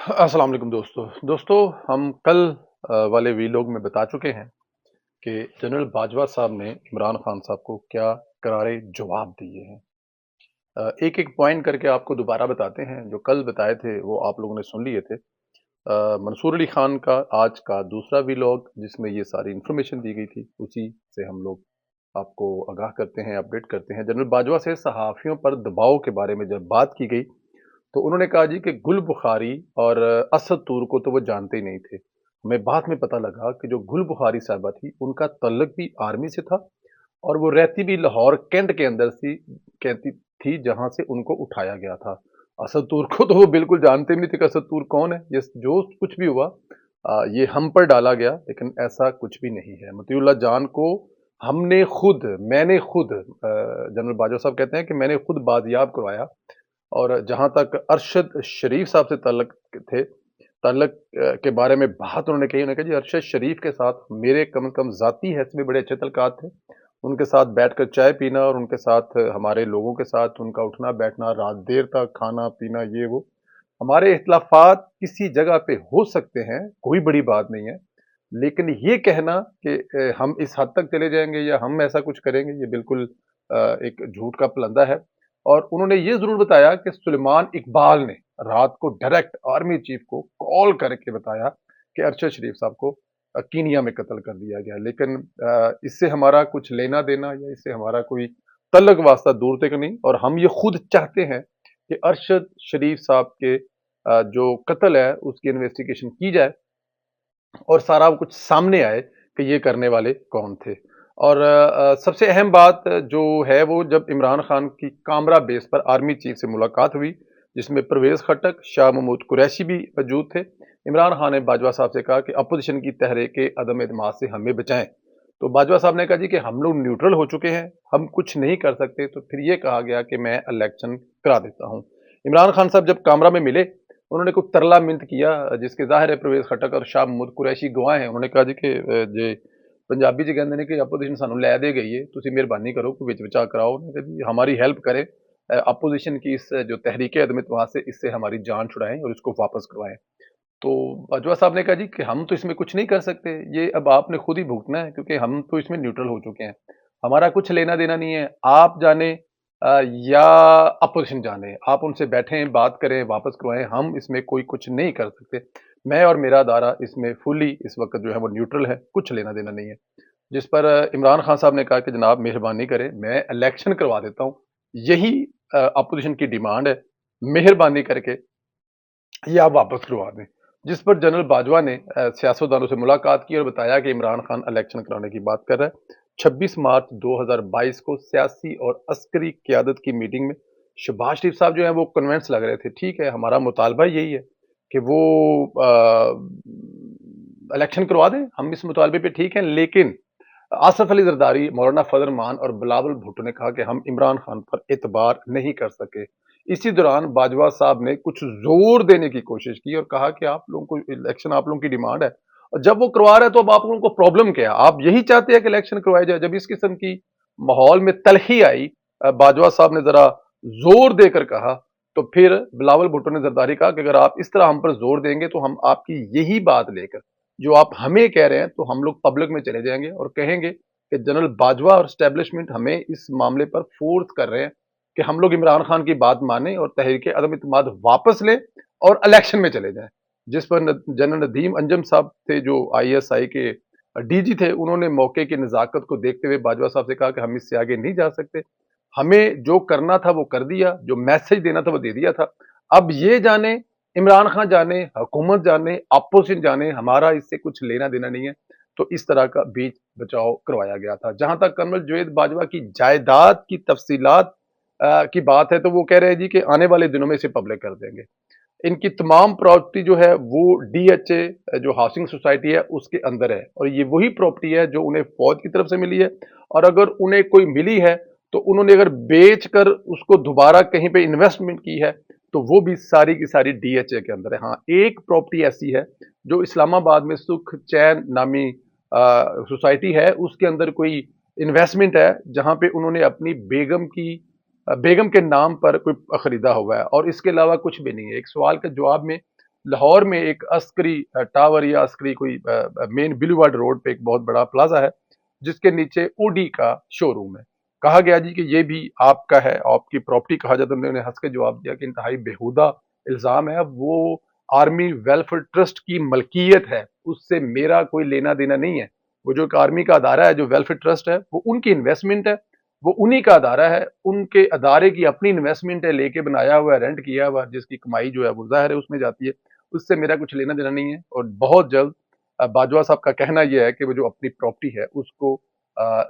अस्सलाम वालेकुम दोस्तों हम कल वाले वीलॉग में बता चुके हैं कि जनरल बाजवा साहब ने इमरान खान साहब को क्या करारे जवाब दिए हैं। एक एक पॉइंट करके आपको दोबारा बताते हैं। जो कल बताए थे वो आप लोगों ने सुन लिए थे। मंसूर अली खान का आज का दूसरा वीलॉग जिसमें ये सारी इंफॉर्मेशन दी गई थी, उसी से हम लोग आपको आगाह करते हैं, अपडेट करते हैं। जनरल बाजवा से सहाफ़ियों पर दबाव के बारे में जब बात की गई तो उन्होंने कहा जी कि गुल बुखारी और असद तूर को तो वो जानते ही नहीं थे। हमें बाद में पता लगा कि जो गुल बुखारी साहिबा थी उनका तल्लक भी आर्मी से था और वो रहती भी लाहौर कैंट के अंदर सी कहती थी जहां से उनको उठाया गया था। असद तूर को तो वो बिल्कुल जानते भी नहीं थे कि असद तूर कौन है। ये जो कुछ भी हुआ ये हम पर डाला गया, लेकिन ऐसा कुछ भी नहीं है। मतीउल्लाह जान को मैंने खुद जनरल बाजवा साहब कहते हैं कि मैंने खुद बाजियाब करवाया। और जहाँ तक अरशद शरीफ साहब से ताल्लुक के बारे में बात उन्होंने कही, उन्होंने कहा जी अरशद शरीफ के साथ मेरे कम से कम ज़ाती हैसियत में बड़े अच्छे तल्लुकात थे। उनके साथ बैठकर चाय पीना और उनके साथ हमारे लोगों के साथ उनका उठना बैठना, रात देर तक खाना पीना, ये वो। हमारे इख्तिलाफ़ात किसी जगह पे हो सकते हैं, कोई बड़ी बात नहीं है। लेकिन ये कहना कि हम इस हद तक चले जाएँगे या हम ऐसा कुछ करेंगे, ये बिल्कुल एक झूठ का पलंदा है। और उन्होंने ये ज़रूर बताया कि सुलेमान इकबाल ने रात को डायरेक्ट आर्मी चीफ को कॉल करके बताया कि अरशद शरीफ साहब को कीनिया में कत्ल कर दिया गया। लेकिन इससे हमारा कुछ लेना देना या इससे हमारा कोई तल्लक वास्ता दूर तक नहीं। और हम ये खुद चाहते हैं कि अरशद शरीफ साहब के जो कत्ल है उसकी इन्वेस्टिगेशन की जाए और सारा कुछ सामने आए कि ये करने वाले कौन थे। और सबसे अहम बात जो है वो जब इमरान खान की कामरा बेस पर आर्मी चीफ से मुलाकात हुई, जिसमें परवेज खटक, शाह महमूद कुरैशी भी मौजूद थे। इमरान खान ने बाजवा साहब से कहा कि अपोजिशन की तहरीक अदम एतमाद से हमें बचाएं। तो बाजवा साहब ने कहा जी कि हम लोग न्यूट्रल हो चुके हैं, हम कुछ नहीं कर सकते। तो फिर ये कहा गया कि मैं इलेक्शन करा देता हूँ। इमरान खान साहब जब कामरा में मिले, उन्होंने कुछ तरला मिन्त किया, जिसके ज़ाहिर है परवेज़ खटक और शाह महमूद कुरैशी गवाह हैं। उन्होंने कहा जी कि जे पंजाबी च कहंदे ने कि अपोजिशन सानू लै दे गई है, तुसीं मेहरबानी करो कोई विच विचा कराओ, उन्होंने कहा जी हमारी हेल्प करें, अपोजिशन की इस जो तहरीक अदम एतमाद से इससे हमारी जान छुड़ाएं और इसको वापस करवाएं। तो बाजवा साहब ने कहा जी कि हम तो इसमें कुछ नहीं कर सकते, ये अब आपने खुद ही भुगतना है, क्योंकि हम तो इसमें न्यूट्रल हो चुके हैं। हमारा कुछ लेना देना नहीं है। आप जाने या अपोजिशन जाने, आप उनसे बैठें, बात करें, वापस करवाएं, हम इसमें कोई कुछ नहीं कर सकते। मैं और मेरा अदारा इसमें फुली इस वक्त जो है वो न्यूट्रल है, कुछ लेना देना नहीं है। जिस पर इमरान खान साहब ने कहा कि जनाब मेहरबानी करें, मैं इलेक्शन करवा देता हूँ। यही अपोजिशन की डिमांड है, मेहरबानी करके ये आप वापस करवा दें। जिस पर जनरल बाजवा ने सियासतदानों से मुलाकात की और बताया कि इमरान खान इलेक्शन कराने की बात कर रहा है। 26 मार्च 2022 को सियासी और अस्करी क़यादत की मीटिंग में शहबाज शरीफ साहब जो है वो कन्विंस लग रहे थे। ठीक है, हमारा मुतालबा यही है कि वो इलेक्शन करवा दें, हम इस मुतालबे पे ठीक हैं। लेकिन आसफ अली जरदारी, मौलाना फजल रहमान और बिलावल भुट्टो ने कहा कि हम इमरान खान पर एतबार नहीं कर सके। इसी दौरान बाजवा साहब ने कुछ जोर देने की कोशिश की और कहा कि आप लोगों को इलेक्शन आप लोगों की डिमांड है, और जब वो करवा रहे हैं तो अब आप लोगों को प्रॉब्लम क्या है? आप यही चाहते हैं कि इलेक्शन करवाया जाए। जब इस किस्म की माहौल में तलखी आई, बाजवा साहब ने जरा जोर देकर कहा, तो फिर बिलावल भुट्टो ने जरदारी कहा कि अगर आप इस तरह हम पर जोर देंगे तो हम आपकी यही बात लेकर जो आप हमें कह रहे हैं तो हम लोग पब्लिक में चले जाएंगे और कहेंगे कि जनरल बाजवा और स्टैब्लिशमेंट हमें इस मामले पर फोर्स कर रहे हैं कि हम लोग इमरान खान की बात माने और तहरीक अदम इत्मीनान वापस लें और इलेक्शन में चले जाएं। जिस पर जनरल नदीम अंजम साहब थे जो आईएसआई के डीजी थे, उन्होंने मौके की नजाकत को देखते हुए बाजवा साहब से कहा कि हम इससे आगे नहीं जा सकते, हमें जो करना था वो कर दिया, जो मैसेज देना था वो दे दिया था। अब ये जाने इमरान खान जाने, हुकूमत जाने, अपोजिशन जाने, हमारा इससे कुछ लेना देना नहीं है। तो इस तरह का बीच बचाव करवाया गया था। जहां तक कर्नल जुनैद बाजवा की जायदाद की तफसीलात की बात है, तो वो कह रहे हैं जी कि आने वाले दिनों में इसे पब्लिक कर देंगे। इनकी तमाम प्रॉपर्टी जो है वो डीएचए जो हाउसिंग सोसाइटी है उसके अंदर है, और ये वही प्रॉपर्टी है जो उन्हें फौज की तरफ से मिली है। और अगर उन्हें कोई मिली है तो उन्होंने अगर बेच कर उसको दोबारा कहीं पे इन्वेस्टमेंट की है तो वो भी सारी की सारी डीएचए के अंदर है। हाँ, एक प्रॉपर्टी ऐसी है जो इस्लामाबाद में सुख चैन नामी सोसाइटी है, उसके अंदर कोई इन्वेस्टमेंट है जहां पे उन्होंने अपनी बेगम के नाम पर कोई खरीदा हुआ है, और इसके अलावा कुछ भी नहीं है। एक सवाल के जवाब में लाहौर में एक अस्करी टावर या अस्करी कोई मेन बिलीवर्ड रोड पे एक बहुत बड़ा प्लाजा है जिसके नीचे ओडी का शोरूम है। कहा गया जी कि ये भी आपका है, आपकी प्रॉपर्टी कहा जाता है। उन्होंने हंस के जवाब दिया कि इंतहाई बेहुदा इल्जाम है, अब वो आर्मी वेलफेयर ट्रस्ट की मलकियत है, उससे मेरा कोई लेना देना नहीं है। वो जो एक आर्मी का अदारा है, जो वेलफेयर ट्रस्ट है, वो उनकी इन्वेस्टमेंट है, वो उन्हीं का अदारा है, उनके अदारे की अपनी इन्वेस्टमेंट है, लेके बनाया हुआ है, रेंट किया हुआ, जिसकी कमाई जो है वो जाहिर है उसमें जाती है, उससे मेरा कुछ लेना देना नहीं है। और बहुत जल्द बाजवा साहब का कहना यह है कि वो जो अपनी प्रॉपर्टी है उसको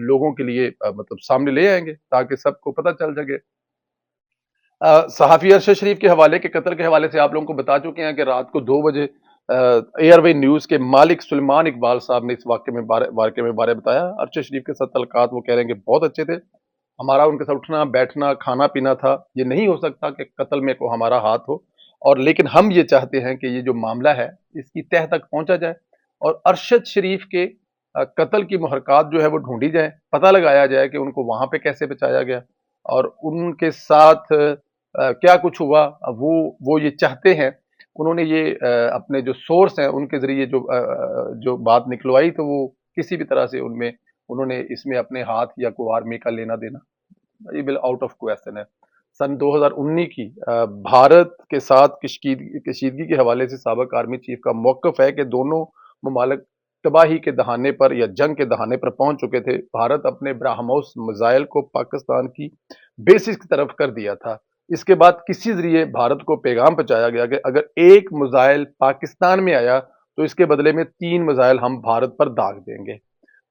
लोगों के लिए मतलब सामने ले आएंगे ताकि सबको पता चल सके। सहाफी अरशद शरीफ के हवाले के कत्ल के हवाले से आप लोगों को बता चुके हैं कि रात को 2 बजे एयरवे न्यूज के मालिक सुलेमान इकबाल साहब ने इस वाक़े में बारे बताया। अरशद शरीफ के साथ तलकात वो कह रहे हैं कि बहुत अच्छे थे, हमारा उनके साथ उठना बैठना खाना पीना था, ये नहीं हो सकता कि कत्ल में को हमारा हाथ हो। और लेकिन हम ये चाहते हैं कि ये जो मामला है इसकी तह तक पहुंचा जाए और अरशद शरीफ के कत्ल की मुहरकात जो है वो ढूंढी जाए, पता लगाया जाए कि उनको वहां पे कैसे बचाया गया और उनके साथ क्या कुछ हुआ। वो ये चाहते हैं, उन्होंने ये अपने जो सोर्स हैं उनके जरिए जो बात निकलवाई, तो वो किसी भी तरह से उनमें उन्होंने इसमें अपने हाथ या कोई आर्मी का लेना देना ये बिल आउट ऑफ क्वेश्चन है। सन 2019 की भारत के साथ कशीदगी के हवाले से साबिक आर्मी चीफ का मौकफ है कि दोनों ममालिक तबाही के दहाने पर या जंग के दहाने पर पहुंच चुके थे। भारत अपने ब्राह्मोस मिसाइल को पाकिस्तान की बेसिस की तरफ कर दिया था। इसके बाद किसी जरिए भारत को पैगाम पहुंचाया गया कि अगर एक मिसाइल पाकिस्तान में आया तो इसके बदले में 3 मिसाइल हम भारत पर दाग देंगे।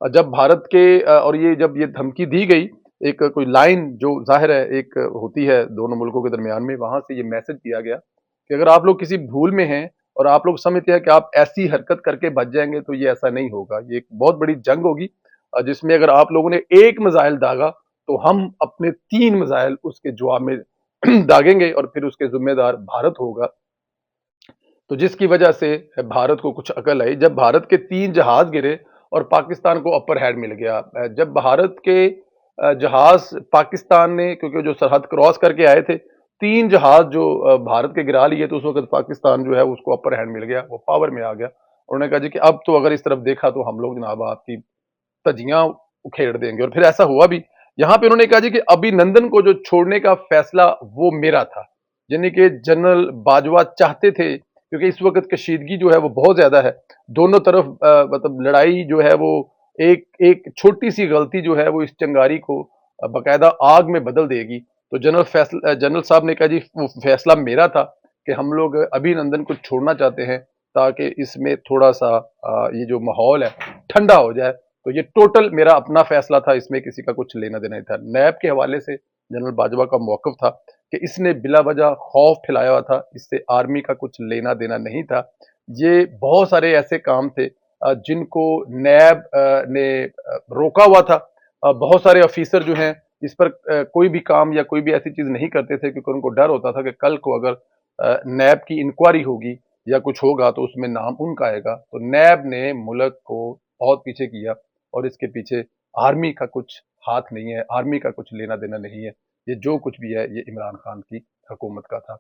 जब भारत के और ये जब ये धमकी दी गई, एक कोई लाइन जो जाहिर है एक होती है दोनों मुल्कों के दरमियान में, वहां से ये मैसेज दिया गया कि अगर आप लोग किसी भूल में हैं और आप लोग समझते हैं कि आप ऐसी हरकत करके बच जाएंगे तो ये ऐसा नहीं होगा, ये एक बहुत बड़ी जंग होगी जिसमें अगर आप लोगों ने एक मिसाइल दागा तो हम अपने 3 मिसाइल उसके जवाब में दागेंगे और फिर उसके जिम्मेदार भारत होगा। तो जिसकी वजह से भारत को कुछ अकल आई जब भारत के 3 जहाज गिरे और पाकिस्तान को अपर हैंड मिल गया। जब भारत के जहाज पाकिस्तान ने, क्योंकि जो सरहद क्रॉस करके आए थे, 3 जहाज जो भारत के गिरा लिए, तो उस वक्त पाकिस्तान जो है उसको अपर हैंड मिल गया, वो पावर में आ गया। उन्होंने कहा जी कि अब तो अगर इस तरफ देखा तो हम लोग जनाब आपकी तजियां उखेड़ देंगे, और फिर ऐसा हुआ भी। यहाँ पे उन्होंने कहा जी कि अभिनंदन को जो छोड़ने का फैसला वो मेरा था, यानी कि जनरल बाजवा चाहते थे, क्योंकि इस वक्त कशीदगी जो है वो बहुत ज्यादा है दोनों तरफ, मतलब लड़ाई जो है वो एक एक छोटी सी गलती जो है वो इस चिंगारी को बकायदा आग में बदल देगी। तो जनरल साहब ने कहा जी वो फैसला मेरा था कि हम लोग अभिनंदन को छोड़ना चाहते हैं ताकि इसमें थोड़ा सा ये जो माहौल है ठंडा हो जाए। तो ये टोटल मेरा अपना फैसला था, इसमें किसी का कुछ लेना देना नहीं था। नैब के हवाले से जनरल बाजवा का मौकफ था कि इसने बिला वजह खौफ फैलाया हुआ था, इससे आर्मी का कुछ लेना देना नहीं था। ये बहुत सारे ऐसे काम थे जिनको नैब ने रोका हुआ था। बहुत सारे ऑफिसर जो हैं इस पर कोई भी काम या कोई भी ऐसी चीज नहीं करते थे, क्योंकि उनको डर होता था कि कल को अगर नैब की इंक्वायरी होगी या कुछ होगा तो उसमें नाम उनका आएगा। तो नैब ने मुल्क को बहुत पीछे किया और इसके पीछे आर्मी का कुछ हाथ नहीं है, आर्मी का कुछ लेना देना नहीं है। ये जो कुछ भी है ये इमरान खान की हुकूमत का था।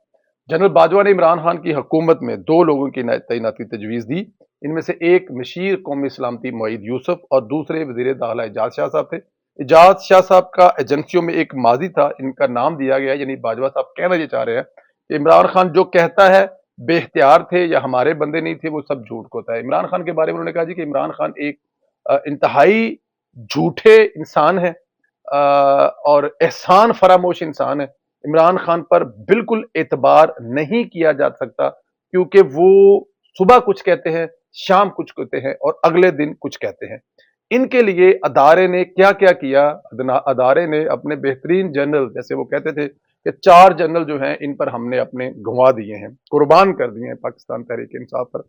जनरल बाजवा ने इमरान खान की हुकूमत में 2 लोगों की तैनाती तजवीज़ दी। इनमें से एक मशीर कौमी सलामती मुईद यूसुफ और दूसरे वजीर दाखिला एजाज शाह साहब थे। एजाज शाह साहब का एजेंसियों में एक माजी था, इनका नाम दिया गया, यानी बाजवा साहब कहना ये चाह रहे हैं कि इमरान खान जो कहता है बेख्तियार थे या हमारे बंदे नहीं थे, वो सब झूठ होता है। इमरान खान के बारे में उन्होंने कहा जी कि इमरान खान एक इंतहाई झूठे इंसान है और एहसान फरामोश इंसान है। इमरान खान पर बिल्कुल एतबार नहीं किया जा सकता, क्योंकि वो सुबह कुछ कहते हैं, शाम कुछ कहते हैं और अगले दिन कुछ कहते हैं। इनके लिए अदारे ने क्या क्या किया, अदारे ने अपने बेहतरीन जनरल, जैसे वो कहते थे कि 4 जनरल जो हैं इन पर हमने अपने गंवा दिए हैं, कुर्बान कर दिए हैं पाकिस्तान तहरीक इंसाफ पर।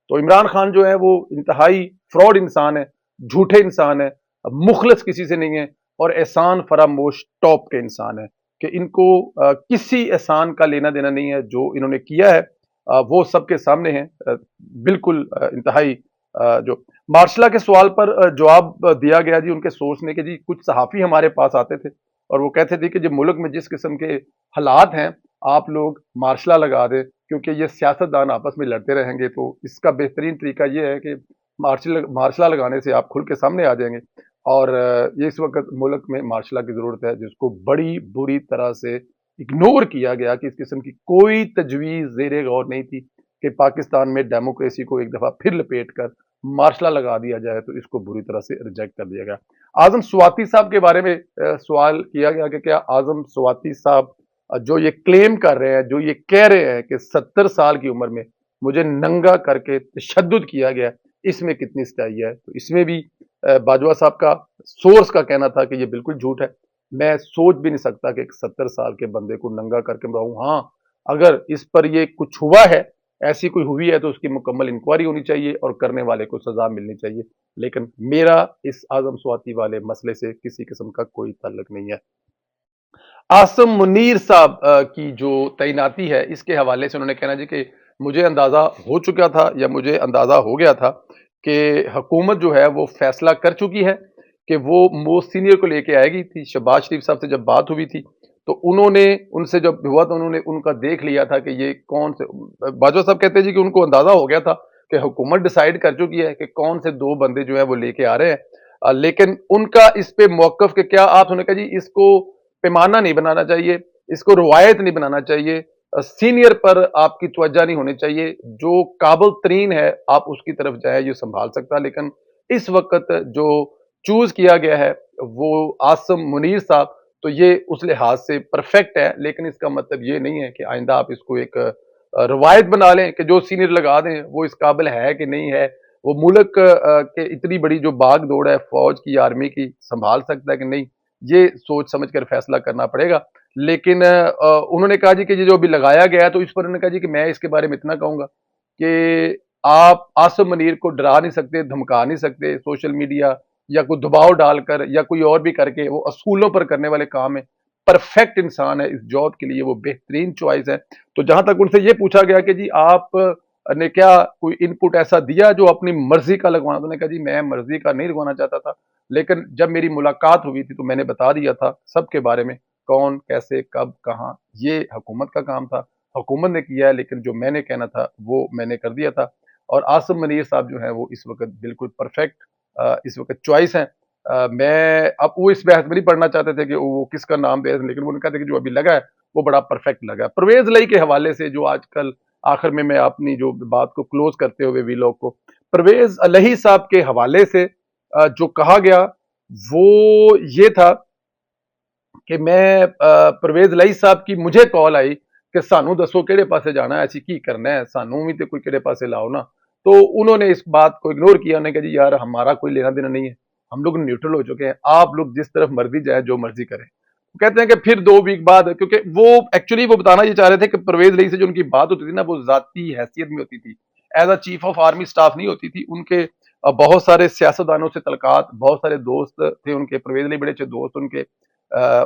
तो इमरान खान जो है वो इंतहाई फ्रॉड इंसान है, झूठे इंसान है, मुखलस किसी से नहीं है और एहसान फरामोश टॉप के इंसान है कि इनको किसी एहसान का लेना देना नहीं है। जो इन्होंने किया है वो सबके सामने है। बिल्कुल इंतहाई जो मार्शला के सवाल पर जवाब दिया गया जी उनके सोर्स ने कि जी कुछ सहाफ़ी हमारे पास आते थे और वो कहते थे कि जब मुल्क में जिस किस्म के हालात हैं आप लोग मार्शला लगा दें क्योंकि ये सियासतदान आपस में लड़ते रहेंगे तो इसका बेहतरीन तरीका ये है कि मार्शल लगाने से आप खुल के सामने आ जाएंगे। और ये इस वक्त मुल्क में मार्शल की जरूरत है, जिसको बड़ी बुरी तरह से इग्नोर किया गया कि इस किस्म की कोई तजवीज जेर गौर नहीं थी कि पाकिस्तान में डेमोक्रेसी को एक दफा फिर लपेट कर मार्शल लगा दिया जाए, तो इसको बुरी तरह से रिजेक्ट कर दिया गया। आजम स्वाति साहब के बारे में सवाल किया गया कि क्या आजम स्वाति साहब जो ये क्लेम कर रहे हैं, जो ये कह रहे हैं कि 70 साल की उम्र में मुझे नंगा करके तशद्दुद किया गया, इसमें कितनी सच्चाई है? तो इसमें भी बाजवा साहब का सोर्स का कहना था कि ये बिल्कुल झूठ है। मैं सोच भी नहीं सकता कि एक 70 साल के बंदे को नंगा करके मराऊं। हाँ, अगर इस पर ये कुछ हुआ है, ऐसी कोई हुई है, तो उसकी मुकम्मल इंक्वायरी होनी चाहिए और करने वाले को सजा मिलनी चाहिए। लेकिन मेरा इस आजम स्वाति वाले मसले से किसी किस्म का कोई ताल्लुक नहीं है। आसिम मुनीर साहब की जो तैनाती है, इसके हवाले से उन्होंने कहना जी कि मुझे अंदाजा हो चुका था या मुझे अंदाजा हो गया था कि हुकूमत जो है वो फैसला कर चुकी है कि वो मोस्ट सीनियर को लेके आएगी थी। शहबाज शरीफ साहब से जब बात हुई थी तो उन्होंने उनसे जब हुआ तो उन्होंने उनका देख लिया था कि ये कौन से, बाजवा साहब कहते हैं जी कि उनको अंदाजा हो गया था कि हुकूमत डिसाइड कर चुकी है कि कौन से दो बंदे जो है वो लेके आ रहे हैं। लेकिन उनका इस पे मौकफ के क्या, आप उन्होंने कहा जी इसको पैमाना नहीं बनाना चाहिए, इसको रवायत नहीं बनाना चाहिए, सीनियर पर आपकी तवज्जो नहीं होनी चाहिए, जो काबिल तरीन है आप उसकी तरफ जाए, ये संभाल सकता है। लेकिन इस वक्त जो चूज किया गया है वो आसिम मुनीर साहब, तो ये उस लिहाज से परफेक्ट है। लेकिन इसका मतलब ये नहीं है कि आइंदा आप इसको एक रवायत बना लें कि जो सीनियर लगा दें वो इस काबिल है कि नहीं है, वो मुल्क के इतनी बड़ी जो भाग दौड़ है फौज की, आर्मी की, संभाल सकता है कि नहीं, ये सोच समझ कर फैसला करना पड़ेगा। लेकिन उन्होंने कहा जी कि ये जो अभी लगाया गया है, तो इस पर उन्होंने कहा जी कि मैं इसके बारे में इतना कहूंगा कि आप आसिम मुनीर को डरा नहीं सकते, धमका नहीं सकते, सोशल मीडिया या कोई दबाव डालकर या कोई और भी करके, वो असूलों पर करने वाले काम है। परफेक्ट इंसान है इस जॉब के लिए, वो बेहतरीन चॉइस है। तो जहां तक उनसे ये पूछा गया कि जी आप ने क्या कोई इनपुट ऐसा दिया जो अपनी मर्जी का लगवाना, तो उन्होंने कहा जी मैं मर्जी का नहीं लगवाना चाहता था, लेकिन जब मेरी मुलाकात हुई थी तो मैंने बता दिया था सबके बारे में, कौन कैसे कब कहाँ, ये हुकूमत का काम था, हुकूमत ने किया है, लेकिन जो मैंने कहना था वो मैंने कर दिया था। और आसिम मनीर साहब जो है वो इस वक्त बिल्कुल परफेक्ट इस वक्त चॉइस है। मैं अब वो इस बहस में नहीं पढ़ना चाहते थे कि वो किसका नाम दे रहे थे, लेकिन वो कहते कि जो अभी लगा है वो बड़ा परफेक्ट लगा है। परवेज लई के हवाले से जो आजकल आखिर में मैं अपनी जो बात को क्लोज करते हुए वीलॉग को, परवेज अलही साहब के हवाले से जो कहा गया वो ये था कि मैं परवेज लई साहब की मुझे कॉल आई कि सानू दसो केड़े पासे जाना है, ऐसी की करना है, सानू भी तो कोई केड़े पासे लाओ ना। तो उन्होंने इस बात को इग्नोर किया, उन्होंने कहा जी यार हमारा कोई लेना देना नहीं है, हम लोग न्यूट्रल हो चुके हैं, आप लोग जिस तरफ मर्जी जाए, जो मर्जी करें। कहते हैं कि फिर 2 वीक बाद, क्योंकि वो एक्चुअली वो बताना ये चाह रहे थे कि परवेज लई से जो उनकी बात होती थी ना, वो जाती हैसियत में होती थी, as a chief of army staff नहीं होती थी। उनके बहुत सारे सियासतदानों से तलकात, बहुत सारे दोस्त थे उनके, परवेज लई बड़े अच्छे दोस्त उनके,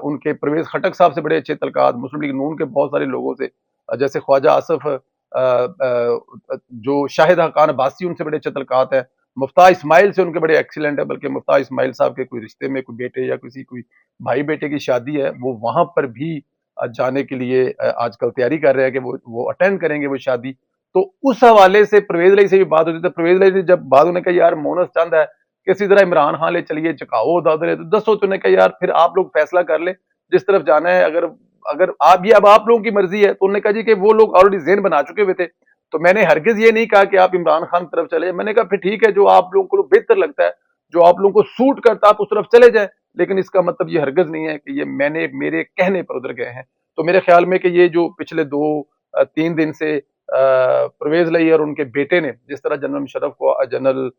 उनके परवेज खटक साहब से बड़े अच्छे तलकात, मुस्लिम लीग नून के बहुत सारे लोगों से, जैसे ख्वाजा आसफ, जो शाहिद हकान अब्बासी, उनसे बड़े अच्छे तलकात है, मुफ्ता इस्माइल से उनके बड़े एक्सीलेंट है, बल्कि मुफ्ता इस्माइल साहब के कोई रिश्ते में कोई बेटे या किसी कोई भाई बेटे की शादी है, वो वहां पर भी जाने के लिए आजकल तैयारी कर रहे हैं कि वो अटेंड करेंगे वो शादी। तो उस हवाले से परवेज लई से भी बात होती, तो परवेज लई से जब बात होने का यार मोनस चंद है किसी तरह इमरान खान ले चलिए, चकाओ उधर, तो दसो, तो कहा यार फिर आप लोग फैसला कर ले जिस तरफ जाना है। अगर अगर आप ये अब आप लोगों की मर्जी है, तो उन्होंने कहा जी कि वो लोग ऑलरेडी जेन बना चुके हुए थे, तो मैंने हरगिज ये नहीं कहा कि आप इमरान खान की तरफ चले। मैंने कहा फिर ठीक है, जो आप लोगों को बेहतर लगता है, जो आप लोगों को सूट करता है, आप उस तरफ चले जाए, लेकिन इसका मतलब ये हरगिज नहीं है कि ये मैंने मेरे कहने पर उधर गए हैं। तो मेरे ख्याल में कि ये जो पिछले 2-3 दिन से परवेज लई और उनके बेटे ने जिस तरह जनरल मुशर्रफ को, जनरल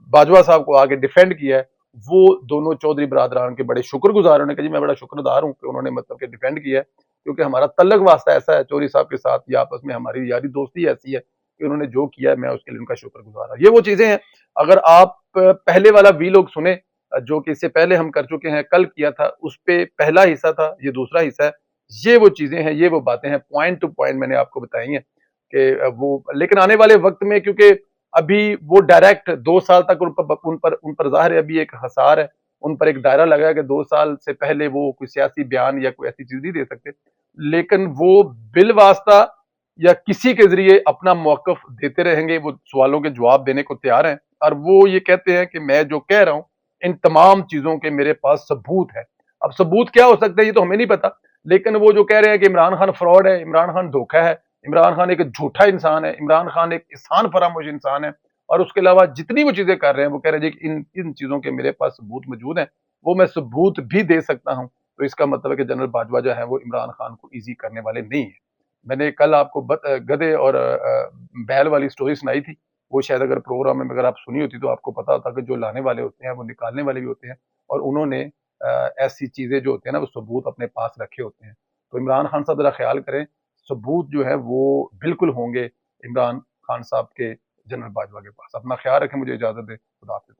बाजवा साहब को आगे डिफेंड किया है, वो दोनों चौधरी बरादरान के बड़े शुक्रगुजार हैं। उन्होंने कहा जी मैं बड़ा शुक्रगुजार हूँ कि उन्होंने मतलब कि डिफेंड किया है, क्योंकि हमारा तल्लक वास्ता ऐसा है चौधरी साहब के साथ, ये आपस में हमारी यारी दोस्ती ऐसी है कि उन्होंने जो किया है मैं उसके लिए उनका शुक्रगुजार हूँ। ये वो चीजें हैं। अगर आप पहले वाला वीलॉग सुने जो कि इससे पहले हम कर चुके हैं, कल किया था, उस पे पहला हिस्सा था, ये दूसरा हिस्सा है। ये वो चीजें हैं, ये वो बातें हैं, पॉइंट टू पॉइंट मैंने आपको बताई हैं कि वो, लेकिन आने वाले वक्त में, क्योंकि अभी वो डायरेक्ट 2 साल तक उन पर ज़ाहिर है अभी एक हसार है, उन पर एक दायरा लगा है कि 2 साल से पहले वो कोई सियासी बयान या कोई ऐसी चीज नहीं दे सकते। लेकिन वो बिल वास्ता یا کسی کے ذریعے اپنا موقف دیتے رہیں گے، وہ سوالوں کے جواب دینے کو تیار ہیں، اور وہ یہ کہتے ہیں کہ میں جو کہہ رہا ہوں ان تمام چیزوں کے میرے پاس ثبوت ہے۔ اب ثبوت کیا ہو سکتا ہے یہ تو ہمیں نہیں پتا، لیکن وہ جو کہہ رہے ہیں کہ عمران خان فراڈ ہے، عمران خان دھوکہ ہے، عمران خان ایک جھوٹا انسان ہے، عمران خان ایک احسان فراموش انسان ہے، اور اس کے علاوہ جتنی وہ چیزیں کر رہے ہیں وہ کہہ رہے ہیں کہ ان چیزوں کے میرے پاس ثبوت موجود ہیں، وہ میں ثبوت بھی دے سکتا ہوں۔ تو اس کا مطلب ہے کہ جنرل باجوہ جو ہے وہ عمران خان کو ایزی کرنے والے نہیں ہیں۔ میں نے کل آپ کو گدے اور بیل والی سٹوری سنائی تھی، وہ شاید اگر پروگرام میں اگر آپ سنی ہوتی تو آپ کو پتا ہوتا کہ جو لانے والے ہوتے ہیں وہ نکالنے والے بھی ہوتے ہیں، اور انہوں نے ایسی چیزیں جو ہوتے ہیں نا وہ ثبوت اپنے پاس رکھے ہوتے ہیں۔ تو عمران خان صاحب ذرا خیال کریں، ثبوت جو ہے وہ بالکل ہوں گے عمران خان صاحب کے جنرل باجوہ کے پاس۔ اپنا خیال رکھیں، مجھے اجازت دیں، خدا حافظ۔